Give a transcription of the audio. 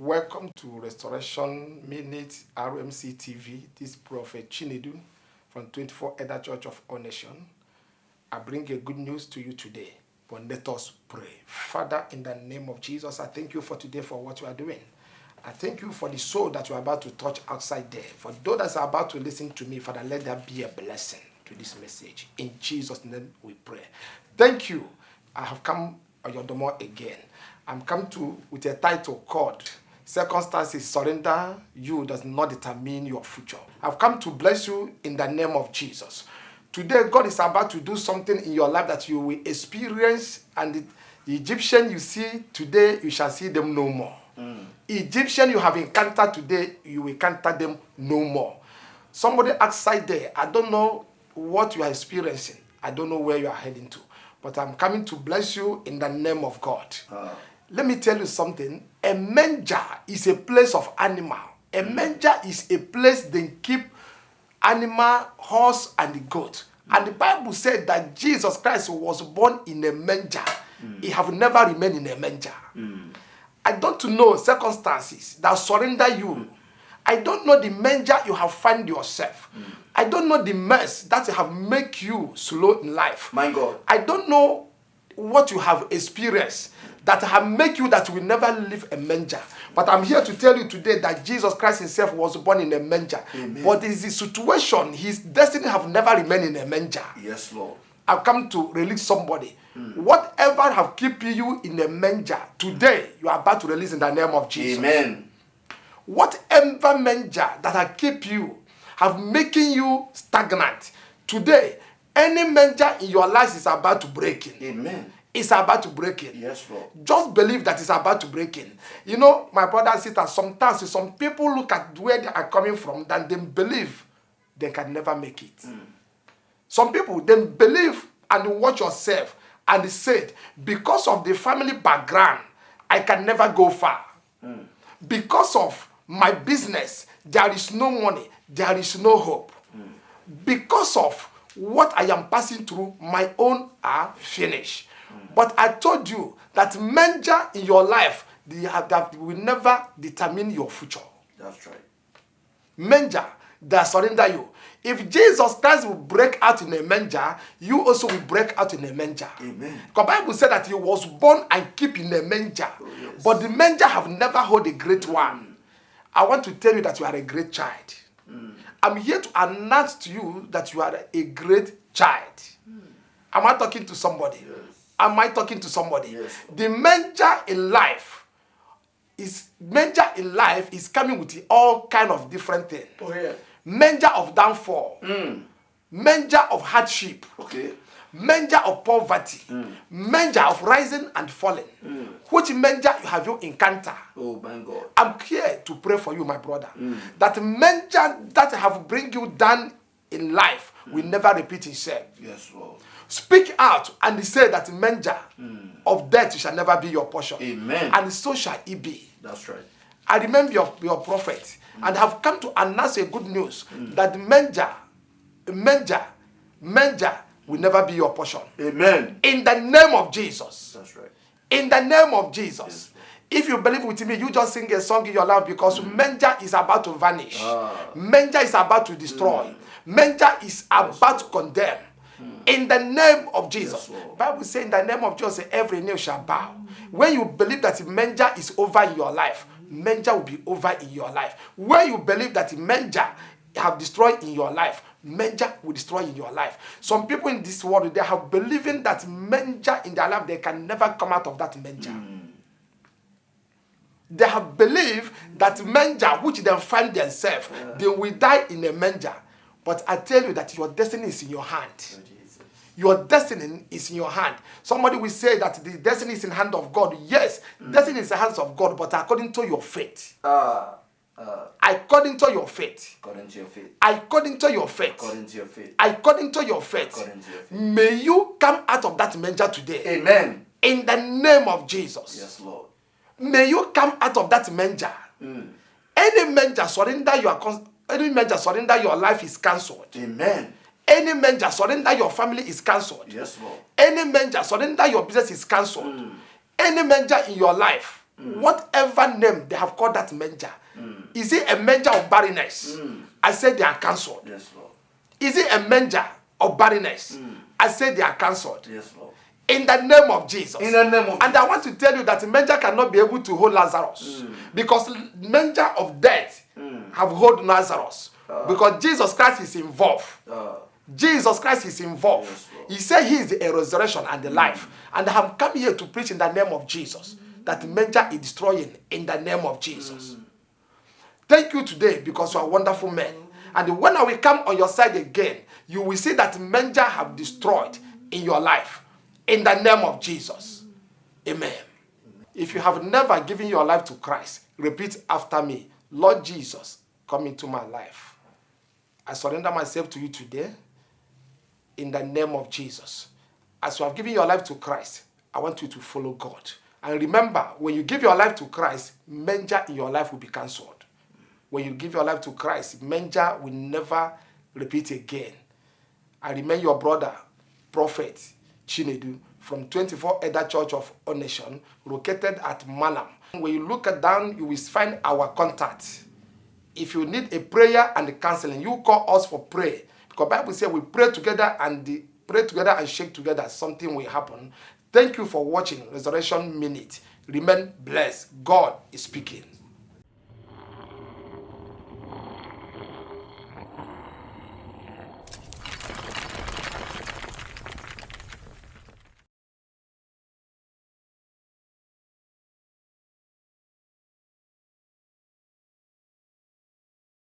Welcome to Restoration Minute RMC TV. This is Prophet Chinedu from 24 Elder Church of All Nations. I bring a good news to you today, but let us pray. Father, in the name of Jesus, I thank you for today for what you are doing. I thank you for the soul that you are about to touch outside there. For those that are about to listen to me, Father, let there be a blessing to this message. In Jesus' name we pray. Thank you. I have come on your door again. I'm come to with a title called Circumstances Surrender You Does Not Determine Your Future. I've come to bless you in the name of Jesus. Today, God is about to do something in your life that you will experience, and the Egyptian you see today, you shall see them no more. Egyptian you have encountered today, you will encounter them no more. Somebody outside there, I don't know what you are experiencing. I don't know where you are heading to. But I'm coming to bless you in the name of God. Let me tell you something. A manger is a place of animal. A manger is a place they keep animal, horse, and the goat. And the Bible said that Jesus Christ was born in a manger. He have never remained in a manger. I don't know circumstances that surrender you. I don't know the manger you have found yourself. I don't know the mess that have make you slow in life. My God. I don't know what you have experienced that have make you that will never leave a manger. But I'm here to tell you today that Jesus Christ himself was born in a manger. Amen. But is the situation, his destiny have never remained in a manger. Yes, Lord. I've come to release somebody. Whatever have kept you in a manger, today you are about to release in the name of Jesus. Amen. Whatever manger that have kept you, have making you stagnant, today, any manger in your life is about to break in. Amen. It's about to break in. Yes, Lord. Just believe that it's about to break in. You know, my brother and sister, sometimes some people look at where they are coming from and they believe they can never make it. Some people, they believe and watch yourself and they said, because of the family background, I can never go far. Because of my business, there is no money, there is no hope. Because of what I am passing through, my own are finished. But I told you that manger in your life, that will never determine your future. That's right. Manger that surrender you. If Jesus Christ will break out in a manger, you also will break out in a manger. Amen. The Bible said that he was born and kept in a manger. Oh, yes. But the manger have never held a great one. I want to tell you that you are a great child. I'm here to announce to you that you are a great child. Am I talking to somebody? Yes. Am I talking to somebody? Yes. The manger in life is coming with all kind of different things. Oh, yeah. Manger of downfall, manger of hardship, Okay. manger of poverty, manger of rising and falling. Which manger have you encountered? Oh, my God. I'm here to pray for you, my brother. That manger that have bring you down in life will never repeat itself. Yes, Lord. Speak out and say that manger of death shall never be your portion. Amen. And so shall it be. That's right. I remember your prophet and have come to announce a good news that manger will never be your portion. Amen. In the name of Jesus. That's right. In the name of Jesus. Yes. If you believe with me, you just sing a song in your life because manger is about to vanish. Manger is about to destroy. Manger is about to condemn. In the name of Jesus. Yes, Lord. Bible says in the name of Jesus, every knee shall bow. When you believe that manger is over in your life, manger will be over in your life. When you believe that manger have destroyed in your life, manger will destroy in your life. Some people in this world, they have believing that manger in their life, they can never come out of that manger. They have believed that manger, which they find themselves, they will die in a manger. But I tell you that your destiny is in your hand. Your destiny is in your hand. Somebody will say that the destiny is in the hand of God. Yes, destiny is in the hands of God, but according to your faith. According to your faith. According to your faith. According to your faith. According to your faith. According to your faith. According to your faith. May you come out of that manger today. Amen. In the name of Jesus. Yes, Lord. May you come out of that manger. Any manger surrender your life is cancelled. Amen. Any manger surrender your family is cancelled. Yes, Lord. Any manger surrender your business is cancelled. Any manger in your life Whatever name they have called that manger, is it a manger of barrenness? I said they are cancelled. Yes, Lord. Is it a manger of barrenness? I said they are cancelled. Yes, Lord. In the name of Jesus. In the name of And I want to tell you that manger cannot be able to hold Lazarus. Because manger of death have hold Lazarus. Because Jesus Christ is involved. Jesus Christ is involved. Yes, Lord. He said he is the resurrection and the life. And I have come here to preach in the name of Jesus. That manger is destroying in the name of Jesus. Thank you today because you are wonderful men. And when I will come on your side again, you will see that manger have destroyed in your life. In the name of Jesus. Amen. If you have never given your life to Christ, repeat after me. Lord Jesus, come into my life. I surrender myself to you today. In the name of Jesus. As you have given your life to Christ, I want you to follow God. And remember, when you give your life to Christ, manger in your life will be cancelled. When you give your life to Christ, manger will never repeat again. I remain your brother, Prophet Chinedu, from 24 Elder Church of Nation, located at Manam. When you look down, you will find our contact. If you need a prayer and counseling, you call us for prayer. Because the Bible says we pray together and shake together, something will happen. Thank you for watching Resurrection Minute. Remain blessed. God is speaking.